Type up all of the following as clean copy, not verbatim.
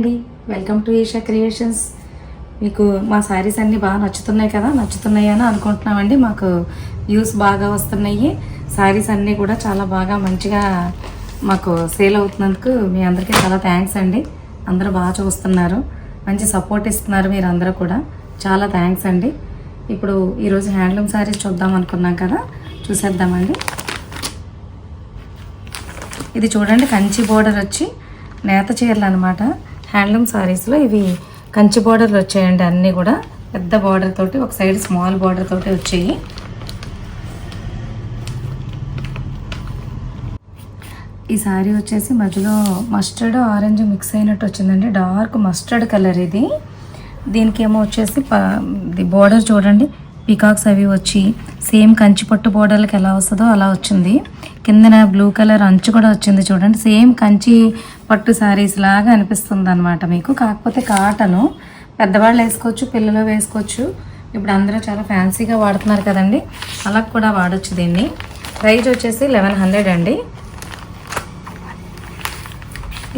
అండి, welcome to Isha creations. మీకు మా శారీస్ అన్నీ బాగా నచ్చుతున్నాయి కదా, నచ్చుతున్నాయి అని అనుకుంటున్నామండి. మాకు వ్యూస్ బాగా వస్తున్నాయి. శారీస్ అన్నీ కూడా చాలా బాగా మంచిగా మాకు సేల్ అవుతున్నందుకు మీ అందరికీ చాలా థ్యాంక్స్ అండి. అందరూ బాగా చూస్తున్నారు, మంచి సపోర్ట్ ఇస్తున్నారు మీరు అందరూ కూడా. చాలా థ్యాంక్స్ అండి. ఇప్పుడు ఈరోజు హ్యాండ్లూమ్ శారీస్ చూద్దాం అనుకున్నాం కదా, చూసేద్దామండి. ఇది చూడండి, కంచి బోర్డర్ వచ్చి నేత చీరలు అనమాట. హ్యాండ్లూమ్ శారీస్లో ఇవి కంచి బోర్డర్లు వచ్చాయండి. అన్నీ కూడా పెద్ద బోర్డర్ తోటి, ఒక సైడ్ స్మాల్ బోర్డర్ తోటి వచ్చాయి. ఈ శారీ వచ్చేసి మధ్యలో మస్టర్డ్ ఆరెంజ్ మిక్స్ అయినట్టు వచ్చిందండి. డార్క్ మస్టర్డ్ కలర్ ఇది. దీనికి ఏమో వచ్చేసి బోర్డర్ చూడండి, పీకాక్స్ అవి వచ్చి సేమ్ కంచి పట్టు బోర్డర్లకు ఎలా వస్తుందో అలా వచ్చింది. కిందన బ్లూ కలర్ అంచు కూడా వచ్చింది చూడండి. సేమ్ కంచి పట్టు శారీస్ లాగా అనిపిస్తుంది అనమాట మీకు. కాకపోతే కాటను పెద్దవాళ్ళు వేసుకోవచ్చు, పిల్లలు వేసుకోవచ్చు. ఇప్పుడు అందరూ చాలా ఫ్యాన్సీగా వాడుతున్నారు కదండి, అలా కూడా వాడచ్చు దీన్ని. ప్రైస్ వచ్చేసి 1100 అండి.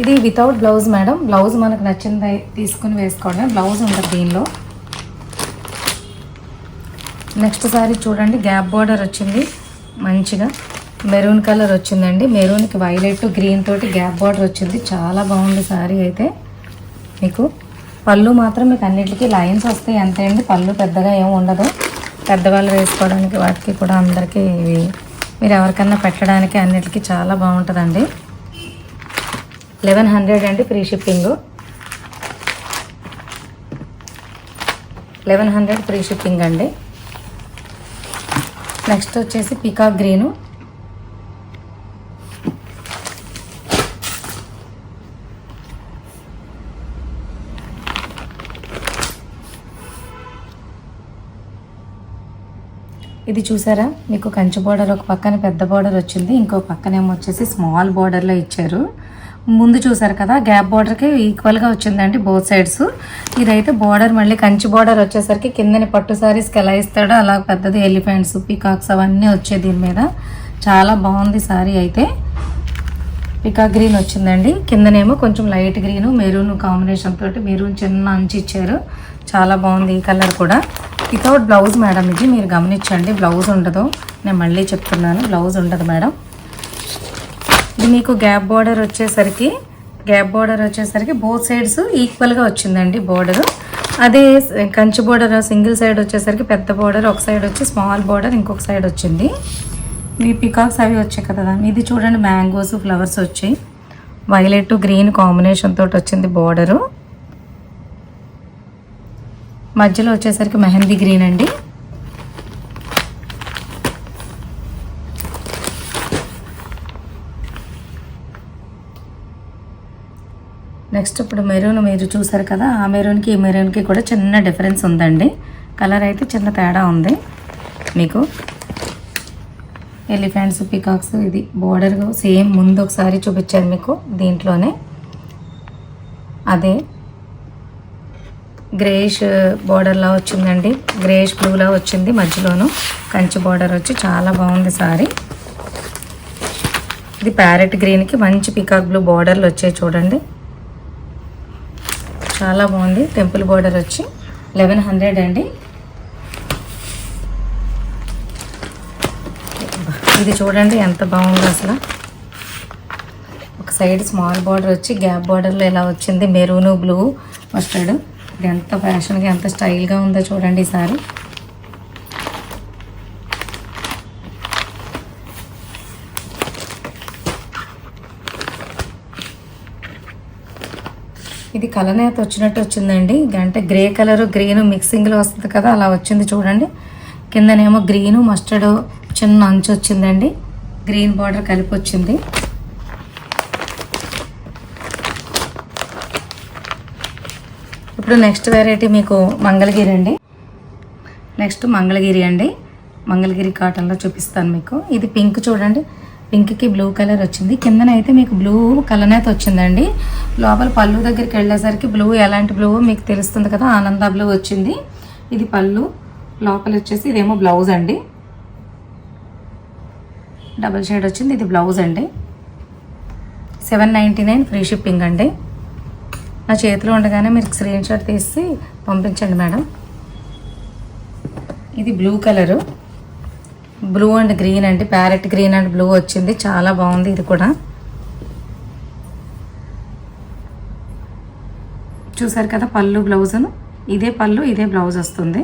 ఇది వితౌట్ బ్లౌజ్ మేడం. బ్లౌజ్ మనకు నచ్చింది తీసుకుని వేసుకోవడం, బ్లౌజ్ ఉండదు దీనిలో. నెక్స్ట్ సారీ చూడండి, గ్యాప్ బోర్డర్ వచ్చింది, మంచిగా మెరూన్ కలర్ వచ్చిందండి. మెరూన్కి వైలెట్ గ్రీన్ తోటి గ్యాప్ బోర్డర్ వచ్చింది. చాలా బాగుంది సారీ అయితే. మీకు పళ్ళు మాత్రం మీకు అన్నిటికీ లైన్స్ వస్తాయి అంతే అండి. పళ్ళు పెద్దగా ఏమి ఉండదు. పెద్దవాళ్ళు వేసుకోవడానికి వాటికి కూడా అందరికీ ఇవి మీరు ఎవరికన్నా పెట్టడానికి అన్నిటికీ చాలా బాగుంటుందండి. 1100 అండి, ఫ్రీ షిప్పింగ్. 1100 ఫ్రీ షిప్పింగ్ అండి. నెక్స్ట్ వచ్చేసి పీకాక్ గ్రీను. ఇది చూసారా, మీకు కంచి బోర్డర్ ఒక పక్కన పెద్ద బోర్డర్ వచ్చింది, ఇంకో పక్కనేమో వచ్చేసి స్మాల్ బోర్డర్లో ఇచ్చారు. ముందు చూసారు కదా, గ్యాప్ బోర్డర్కి ఈక్వల్గా వచ్చిందండి బోత్ సైడ్స్. ఇదైతే బోర్డర్ మళ్ళీ కంచి బోర్డర్ వచ్చేసరికి కిందని పట్టు శారీస్కి ఎలా ఇస్తాడో అలా పెద్దది ఎలిఫెంట్స్, పీకాక్స్ అవన్నీ వచ్చాయి దీని మీద. చాలా బాగుంది శారీ అయితే. పీకాక్ గ్రీన్ వచ్చిందండి, కిందనేమో కొంచెం లైట్ గ్రీను మెరూన్ కాంబినేషన్ తోటి మెరూన్ చిన్న అంచు ఇచ్చారు. చాలా బాగుంది ఈ కలర్ కూడా. వితౌట్ బ్లౌజ్ మేడం ఇది, మీరు గమనించండి. బ్లౌజ్ ఉండదు, నేను మళ్ళీ చెప్తున్నాను, బ్లౌజ్ ఉండదు మేడం. ఇది మీకు గ్యాప్ బోర్డర్ వచ్చేసరికి బోత్ సైడ్స్ ఈక్వల్గా వచ్చిందండి బోర్డరు. అదే కంచి బోర్డర్ సింగిల్ సైడ్ వచ్చేసరికి పెద్ద బోర్డర్, ఒక సైడ్ వచ్చి స్మాల్ బోర్డర్, ఇంకొక సైడ్ వచ్చింది. ఇవి పికాక్స్ అవి వచ్చాయి కదా. ఇది చూడండి, మ్యాంగోస్ ఫ్లవర్స్ వచ్చాయి. వైలెట్ గ్రీన్ కాంబినేషన్ తోటి వచ్చింది బోర్డరు. మధ్యలో వచ్చేసరికి మెహందీ గ్రీన్ అండి. నెక్స్ట్ ఇప్పుడు మెరూన్ మీరు చూసారు కదా, ఆ మెరూన్కి ఈ మెరూన్కి కూడా చిన్న డిఫరెన్స్ ఉందండి. కలర్ అయితే చిన్న తేడా ఉంది మీకు. ఎలిఫెంట్స్, పీకాక్స్, ఇది బోర్డర్ సేమ్ ముందు ఒకసారి చూపించాను మీకు దీంట్లోనే. అదే గ్రేష్ బోర్డర్లా వచ్చిందండి, గ్రేష్ బ్లూలా వచ్చింది. మధ్యలోను కంచి బోర్డర్ వచ్చి చాలా బాగుంది సారీ. ఇది ప్యారెట్ గ్రీన్కి మంచి పీకాక్ బ్లూ బోర్డర్లు వచ్చాయి చూడండి, చాలా బాగుంది. టెంపుల్ బోర్డర్ వచ్చి 1100 అండి. ఇది చూడండి ఎంత బాగుందో అసలు. ఒక సైడ్ స్మాల్ బోర్డర్ వచ్చి గ్యాప్ బోర్డర్లో ఎలా వచ్చింది, మెరూన్ బ్లూ మస్టర్డ్. ఇది ఎంత ఫ్యాషన్గా ఎంత స్టైల్గా ఉందో చూడండి ఈసారి. ఇది కలనేత వచ్చినట్టు వచ్చిందండి. అంటే గ్రే కలరు గ్రీను మిక్సింగ్లో వస్తుంది కదా, అలా వచ్చింది చూడండి. కిందనేమో గ్రీను మస్టర్డ్ చిన్న అంచు వచ్చిందండి, గ్రీన్ బార్డర్ కలిపి వచ్చింది. ఇప్పుడు నెక్స్ట్ వెరైటీ మీకు మంగళగిరి అండి. నెక్స్ట్ మంగళగిరి అండి, మంగళగిరి కాటన్లో చూపిస్తాను మీకు. ఇది పింక్ చూడండి, పింక్కి బ్లూ కలర్ వచ్చింది. కిందనైతే మీకు బ్లూ కలనేత వచ్చిందండి. లోపల పళ్ళు దగ్గరికి వెళ్ళేసరికి బ్లూ ఎలాంటి బ్లూ మీకు తెలుస్తుంది కదా, ఆనంద బ్లూ వచ్చింది. ఇది పళ్ళు, లోపల వచ్చేసి ఇదేమో బ్లౌజ్ అండి, డబల్ షేడ్ వచ్చింది. ఇది బ్లౌజ్ అండి. 799 ఫ్రీ షిప్పింగ్ అండి. నా చేతిలో ఉండగానే మీరు స్క్రీన్ షాట్ తీసి పంపించండి మేడం. ఇది blue colour, blue and green అండి, ప్యారెట్ గ్రీన్ అండ్ బ్లూ వచ్చింది, చాలా బాగుంది. ఇది కూడా చూసారు కదా, పళ్ళు బ్లౌజును ఇదే పళ్ళు ఇదే బ్లౌజ్ వస్తుంది.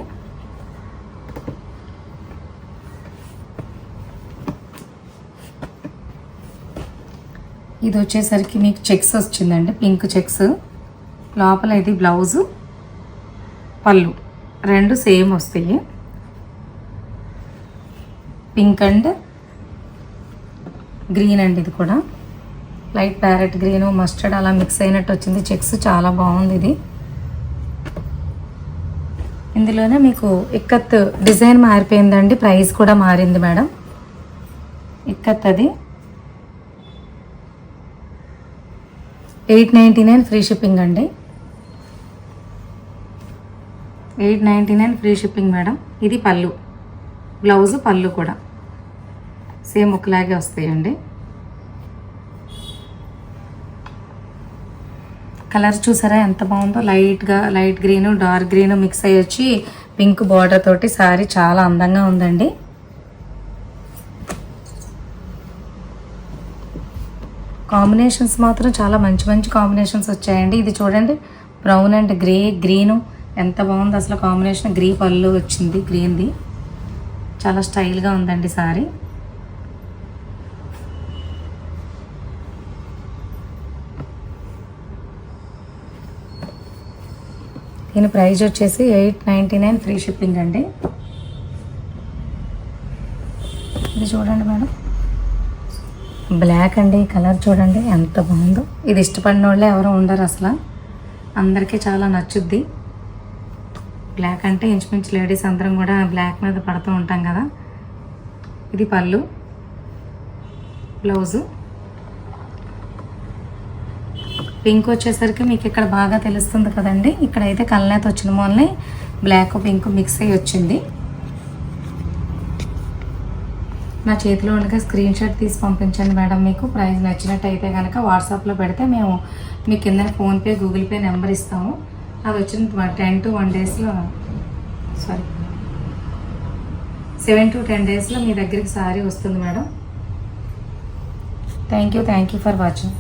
ఇది వచ్చేసరికి మీకు చెక్స్ వచ్చిందండి, పింక్ చెక్స్. లోపల ఇది బ్లౌజు పళ్ళు రెండు సేమ్ వస్తాయి. పింక్ అండ్ గ్రీన్ అండి, ఇది కూడా లైట్ ప్యారెట్ గ్రీన్ మస్టర్డ్ అలా మిక్స్ అయినట్టు వచ్చింది. చెక్స్ చాలా బాగుంది. ఇది ఇందులోనే మీకు ఇక్కత్ డిజైన్ మారిపోయిందండి, ప్రైస్ కూడా మారింది మేడం. ఇక్కత్ అది 899 ఫ్రీ షిప్పింగ్ అండి, 899 ఫ్రీ షిప్పింగ్ మేడం. ఇది పళ్ళు, బ్లౌజ్ పళ్ళు కూడా సేమ్ ఒకలాగే వస్తాయండి. కలర్ చూసారా ఎంత బాగుందో, లైట్గా light green dark green mix అయ్యి వచ్చి పింక్ బార్డర్ తోటి సారీ చాలా అందంగా ఉందండి. కాంబినేషన్స్ మాత్రం చాలా మంచి మంచి కాంబినేషన్స్ వచ్చాయండి. ఇది చూడండి, బ్రౌన్ అండ్ గ్రే గ్రీను ఎంత బాగుంది అసలు కాంబినేషన్. గ్రీ పళ్ళు వచ్చింది గ్రీన్ది, చాలా స్టైల్గా ఉందండి సారీ. దీని ప్రైస్ వచ్చేసి 899 ఫ్రీ షిప్పింగ్ అండి. ఇది చూడండి మేడం, బ్లాక్ అండి, కలర్ చూడండి ఎంత బాగుందో. ఇది ఇష్టపడిన వాళ్ళే ఎవరు ఉండరు అసలు, అందరికీ చాలా నచ్చుద్ది. బ్లాక్ అంటే ఇంచుమించు లేడీస్ అందరం కూడా బ్లాక్ మీద పడుతూ ఉంటాం కదా. ఇది పళ్ళు, బ్లౌజు పింక్ వచ్చేసరికి మీకు ఇక్కడ బాగా తెలుస్తుంది కదండి. ఇక్కడైతే కలనేత వచ్చిన మూలని బ్లాక్ పింక్ మిక్స్ అయ్యి వచ్చింది. నా చేతిలో ఉండగా స్క్రీన్ షాట్ తీసి పంపించండి మేడం. మీకు ప్రైస్ నచ్చినట్టయితే కనుక వాట్సాప్లో పెడితే మేము మీ కింద ఫోన్పే గూగుల్ పే నెంబర్ ఇస్తాము. అది వచ్చిన 10 to 1 daysలో 7 to 10 daysలో మీ దగ్గరికి సారీ వస్తుంది madam. Thank you for watching.